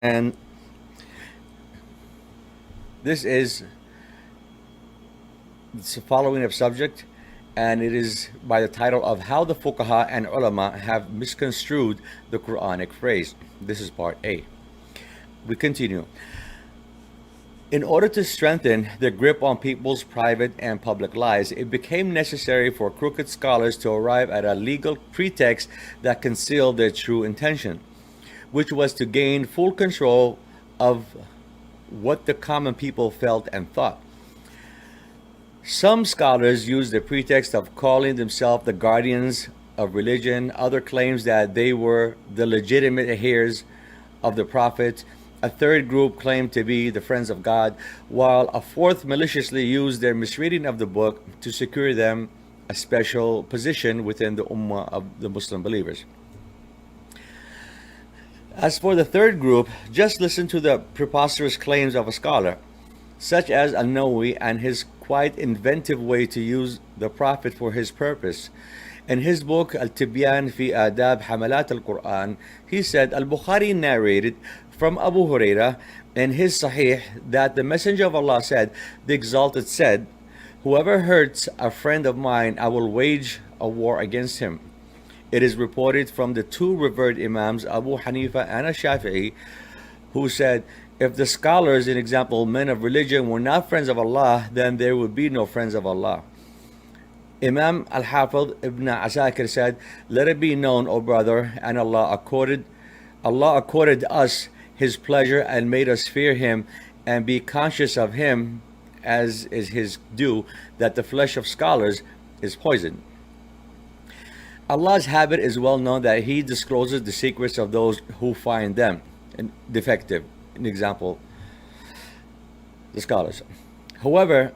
And this is the following of subject, and it is by the title of How the Fuqaha and Ulama Have Misconstrued the Quranic Phrase. This is part A. We continue. In order to strengthen their grip on people's private and public lives, it became necessary for crooked scholars to arrive at a legal pretext that concealed their true intention, which was to gain full control of what the common people felt and thought. Some scholars use the pretext of calling themselves the guardians of religion. Others claims that they were the legitimate heirs of the Prophet. A third group claimed to be the friends of God, while a fourth maliciously used their misreading of the book to secure them a special position within the ummah of the Muslim believers. As for the third group, just listen to the preposterous claims of a scholar, such as An-Nawawi, and his quite inventive way to use the Prophet for his purpose. In his book Al-Tibyan fi Adab Hamalat al-Quran, he said Al-Bukhari narrated from Abu Huraira in his Sahih that the Messenger of Allah said, the Exalted said, "Whoever hurts a friend of mine, I will wage a war against him." It is reported from the two revered Imams, Abu Hanifa and alshafi'i, who said, if the scholars, in example, men of religion, were not friends of Allah, then there would be no friends of Allah. Imam Al-Hafidh Ibn Asakir said, let it be known, O brother, and Allah accorded us His pleasure and made us fear Him and be conscious of Him, as is His due, that the flesh of scholars is poison. Allah's habit is well known that He discloses the secrets of those who find them defective. An example, the scholars. However,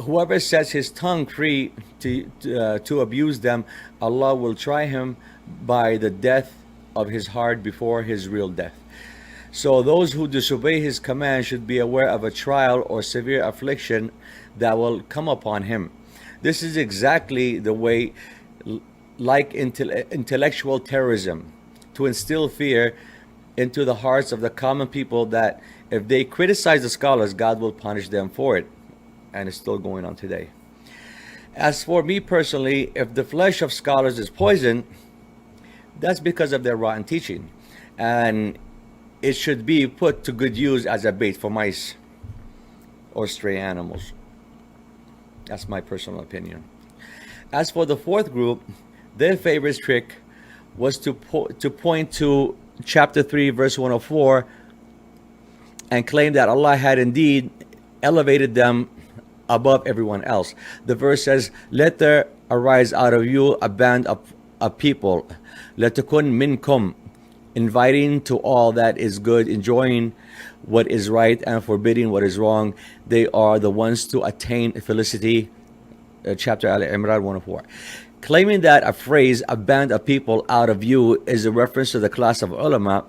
whoever sets his tongue free to abuse them, Allah will try him by the death of his heart before his real death. So those who disobey His command should be aware of a trial or severe affliction that will come upon him. This is exactly the way, like intellectual terrorism, to instill fear into the hearts of the common people that if they criticize the scholars, God will punish them for it. And it's still going on today. As for me personally, if the flesh of scholars is poison, that's because of their rotten teaching, and it should be put to good use as a bait for mice or stray animals. That's my personal opinion. As for the fourth group, their favorite trick was to point to chapter 3 verse 104 and claim that Allah had indeed elevated them above everyone else. The verse says, let there arise out of you a band of people, لَتَكُنْ minkum, inviting to all that is good, enjoying what is right and forbidding what is wrong. They are the ones to attain felicity. Chapter Al-Imran 104. Claiming that a phrase, a band of people out of you, is a reference to the class of ulama,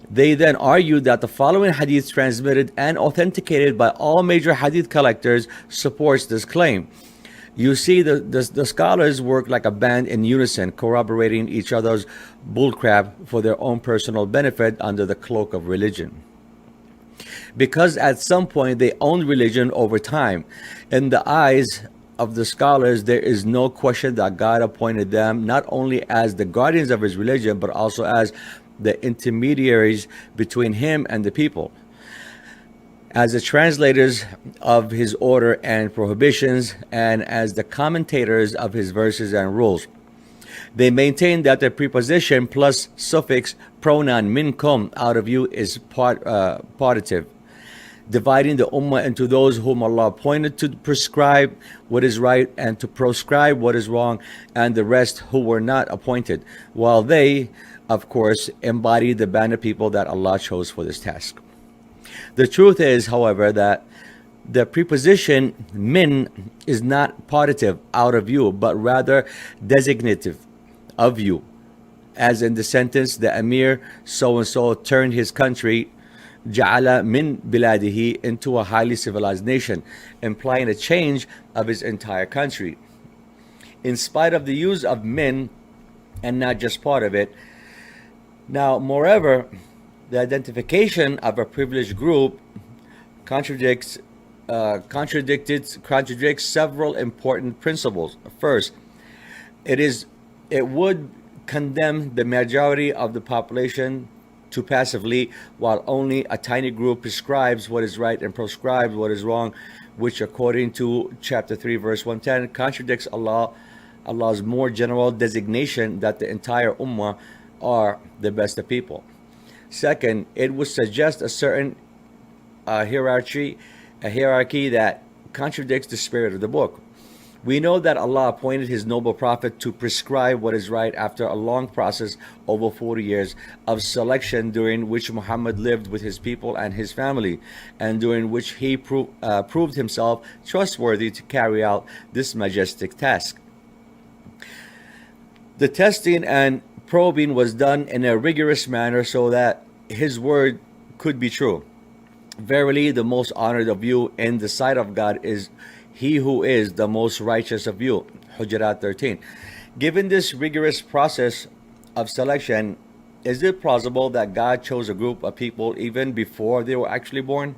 they then argued that the following hadith, transmitted and authenticated by all major hadith collectors, supports this claim. You see, the scholars work like a band in unison, corroborating each other's bullcrap for their own personal benefit under the cloak of religion. Because at some point they owned religion over time. In the eyes of the scholars, there is no question that God appointed them not only as the guardians of His religion, but also as the intermediaries between Him and the people, as the translators of His order and prohibitions, and as the commentators of His verses and rules. They maintain that the preposition plus suffix pronoun minkum, out of you, is partitive, dividing the ummah into those whom Allah appointed to prescribe what is right and to proscribe what is wrong, and the rest who were not appointed, while they, of course, embody the band of people that Allah chose for this task. The truth is, however, that the preposition min is not partitive, out of you, but rather designative, of you, as in the sentence, the Emir so-and-so turned his country, ja'ala min biladihi, into a highly civilized nation, implying a change of his entire country. In spite of the use of min, and not just part of it. Now, moreover, The identification of a privileged group contradicts contradicts several important principles. First, it would condemn the majority of the population to passively, while only a tiny group prescribes what is right and proscribes what is wrong, which according to chapter 3 verse 110 contradicts Allah's more general designation that the entire ummah are the best of people. Second, it would suggest a certain hierarchy that contradicts the spirit of the book. We know that Allah appointed His noble Prophet to prescribe what is right after a long process over 40 years of selection, during which Muhammad lived with his people and his family, and during which he proved himself trustworthy to carry out this majestic task. The testing and probing was done in a rigorous manner so that his word could be true. Verily, the most honored of you in the sight of God is he who is the most righteous of you. Hujurat 13. Given this rigorous process of selection, is it plausible that God chose a group of people even before they were actually born?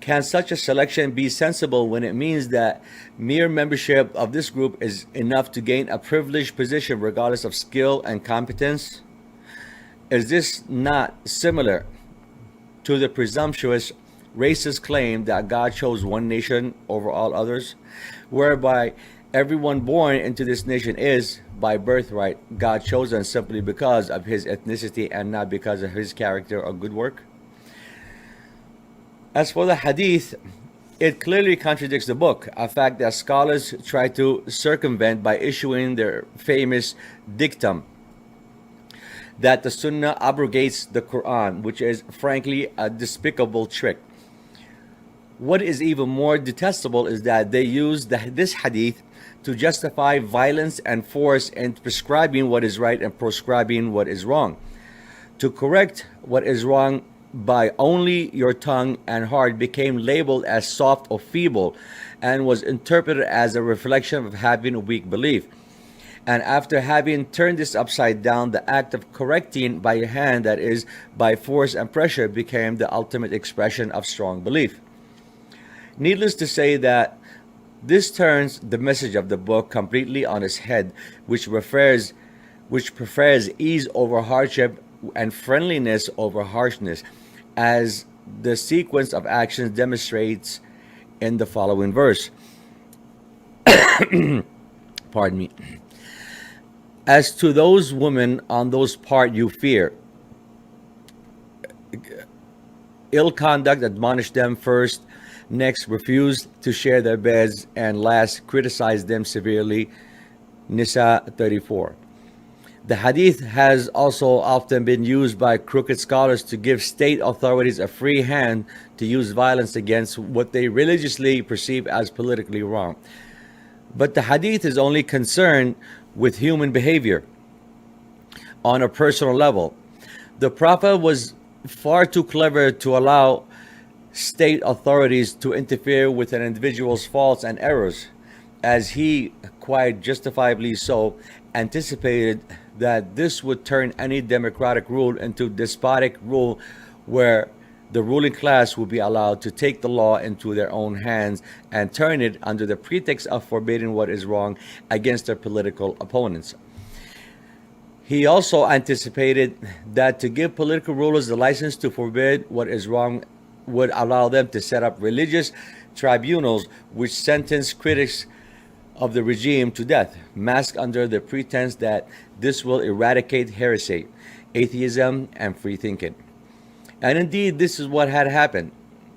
Can such a selection be sensible when it means that mere membership of this group is enough to gain a privileged position regardless of skill and competence? Is this not similar to the presumptuous racist claim that God chose one nation over all others, whereby everyone born into this nation is, by birthright, God chosen simply because of his ethnicity and not because of his character or good work? As for the hadith, it clearly contradicts the book, a fact that scholars try to circumvent by issuing their famous dictum that the Sunnah abrogates the Quran, which is frankly a despicable trick. What is even more detestable is that they use this hadith to justify violence and force in prescribing what is right and proscribing what is wrong. To correct what is wrong by only your tongue and heart became labeled as soft or feeble, and was interpreted as a reflection of having a weak belief. And after having turned this upside down, the act of correcting by your hand, that is, by force and pressure, became the ultimate expression of strong belief. Needless to say that this turns the message of the book completely on its head, which prefers ease over hardship and friendliness over harshness, as the sequence of actions demonstrates in the following verse. Pardon me. As to those women on those part you fear, ill conduct admonish them first, next refuse to share their beds, and last criticize them severely. Nisa 34. The hadith has also often been used by crooked scholars to give state authorities a free hand to use violence against what they religiously perceive as politically wrong. But the hadith is only concerned with human behavior on a personal level. The Prophet was far too clever to allow state authorities to interfere with an individual's faults and errors, as he, quite justifiably so, anticipated that this would turn any democratic rule into despotic rule, where the ruling class would be allowed to take the law into their own hands and turn it under the pretext of forbidding what is wrong against their political opponents. He also anticipated that to give political rulers the license to forbid what is wrong would allow them to set up religious tribunals which sentence critics of the regime to death, masked under the pretense that this will eradicate heresy, atheism, and free thinking. And indeed, this is what had happened,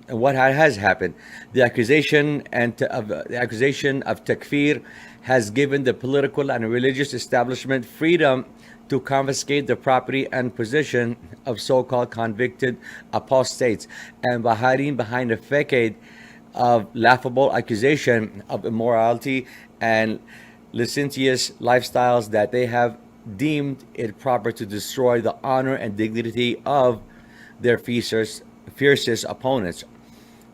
and what has happened. The accusation of takfir has given the political and religious establishment freedom to confiscate the property and position of so-called convicted apostates, and by hiding behind a facade of laughable accusation of immorality and licentious lifestyles, that they have deemed it proper to destroy the honor and dignity of their fiercest opponents.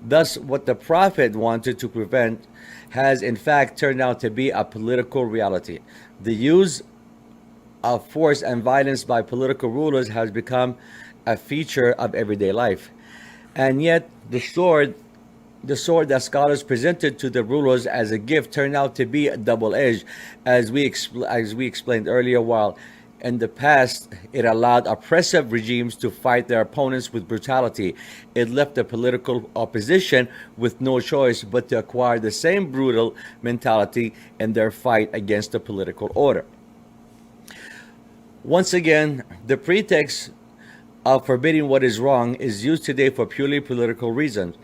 Thus, what the Prophet wanted to prevent has in fact turned out to be a political reality. The use of force and violence by political rulers has become a feature of everyday life. And yet, the sword that scholars presented to the rulers as a gift turned out to be double-edged, as we explained earlier. While in the past it allowed oppressive regimes to fight their opponents with brutality, it left the political opposition with no choice but to acquire the same brutal mentality in their fight against the political order. Once again, the pretext of forbidding what is wrong is used today for purely political reasons.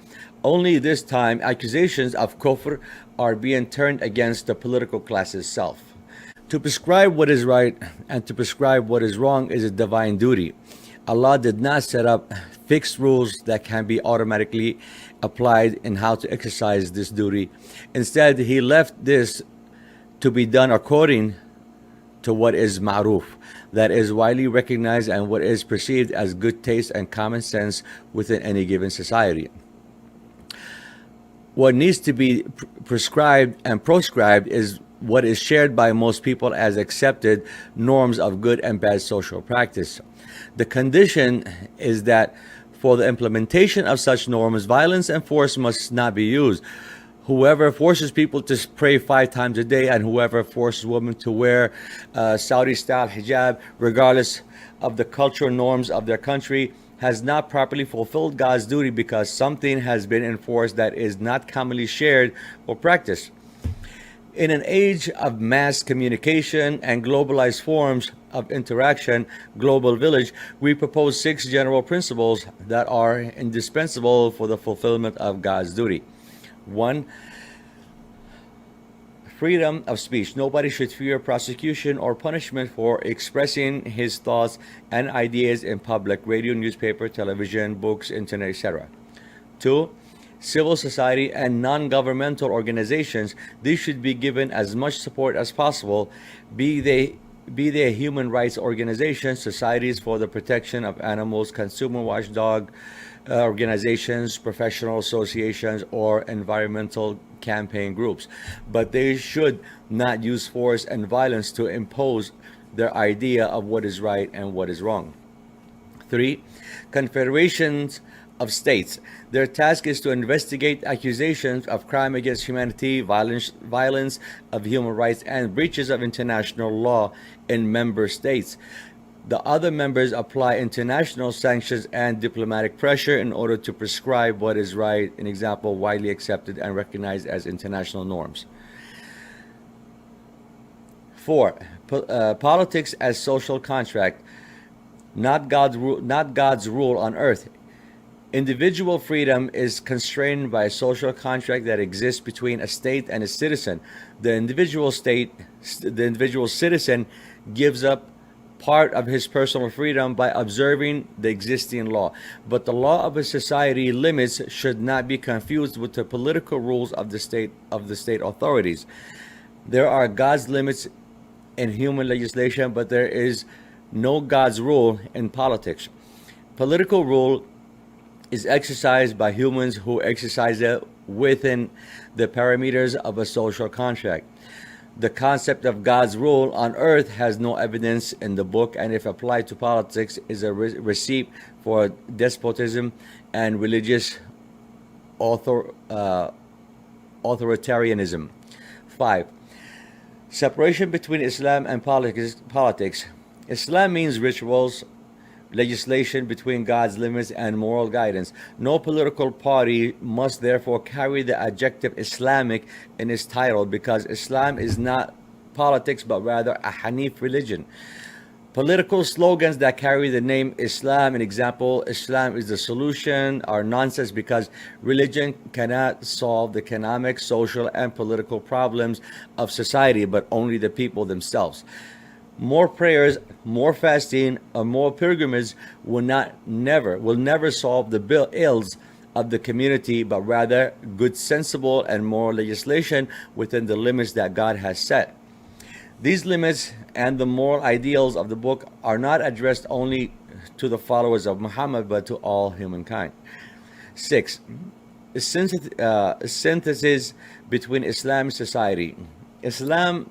Only this time, accusations of kufr are being turned against the political class itself. To prescribe what is right and to prescribe what is wrong is a divine duty. Allah did not set up fixed rules that can be automatically applied in how to exercise this duty. Instead, He left this to be done according to what is ma'ruf, that is widely recognized, and what is perceived as good taste and common sense within any given society. What needs to be prescribed and proscribed is what is shared by most people as accepted norms of good and bad social practice. The condition is that for the implementation of such norms, violence and force must not be used. Whoever forces people to pray 5 times a day, and whoever forces women to wear Saudi-style hijab, regardless of the cultural norms of their country, has not properly fulfilled God's duty, because something has been enforced that is not commonly shared or practiced. In an age of mass communication and globalized forms of interaction, Global Village, we propose 6 general principles that are indispensable for the fulfillment of God's duty. 1. Freedom of speech. Nobody should fear prosecution or punishment for expressing his thoughts and ideas in public: radio, newspaper, television, books, internet, etc. 2. Civil society and non-governmental organizations. These should be given as much support as possible, be they human rights organizations, societies for the protection of animals, consumer watchdog organizations, professional associations, or environmental campaign groups. But they should not use force and violence to impose their idea of what is right and what is wrong. 3. Confederations of states. Their task is to investigate accusations of crime against humanity, violence of human rights, and breaches of international law in member states. The other members apply international sanctions and diplomatic pressure in order to prescribe what is right, an example, widely accepted and recognized as international norms. 4. Politics as social contract, not God's rule on earth. Individual freedom is constrained by a social contract that exists between a state and a citizen. The individual citizen gives up part of his personal freedom by observing the existing law. But the law of a society limits should not be confused with the political rules of the state authorities. There are God's limits in human legislation, but there is no God's rule in politics. Political rule is exercised by humans who exercise it within the parameters of a social contract. The concept of God's rule on earth has no evidence in the book, and if applied to politics, is a recipe for despotism and religious authoritarianism. 5. Separation between Islam and politics. Islam means rituals, legislation between God's limits, and moral guidance. No political party must therefore carry the adjective Islamic in its title, because Islam is not politics but rather a Hanif religion. Political slogans that carry the name Islam, an example, Islam is the solution, are nonsense, because religion cannot solve the economic, social, and political problems of society, but only the people themselves. More prayers, more fasting, or more pilgrimage will never solve the ills of the community, but rather good, sensible, and moral legislation within the limits that God has set. These limits and the moral ideals of the book are not addressed only to the followers of Muhammad, but to all humankind. 6. Synthesis between Islam and society. Islam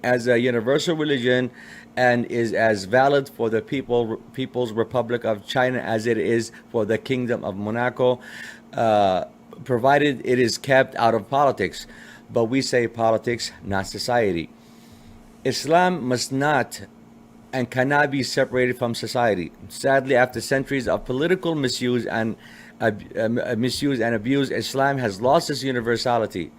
as a universal religion and is as valid for the People's Republic of China as it is for the Kingdom of Monaco, provided it is kept out of politics. But we say politics, not society. Islam must not and cannot be separated from society. Sadly, after centuries of political misuse and abuse, Islam has lost its universality,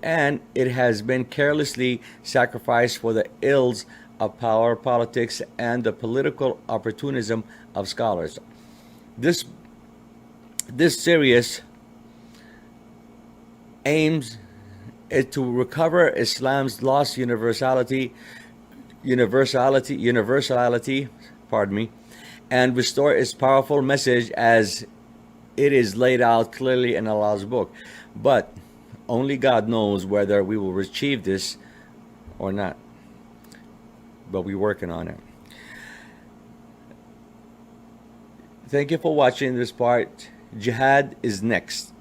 and it has been carelessly sacrificed for the ills of power, politics, and the political opportunism of scholars. This series aims to recover Islam's lost universality, pardon me, and restore its powerful message as it is laid out clearly in Allah's book. But only God knows whether we will achieve this or not. But we're working on it. Thank you for watching this part. Jihad is next.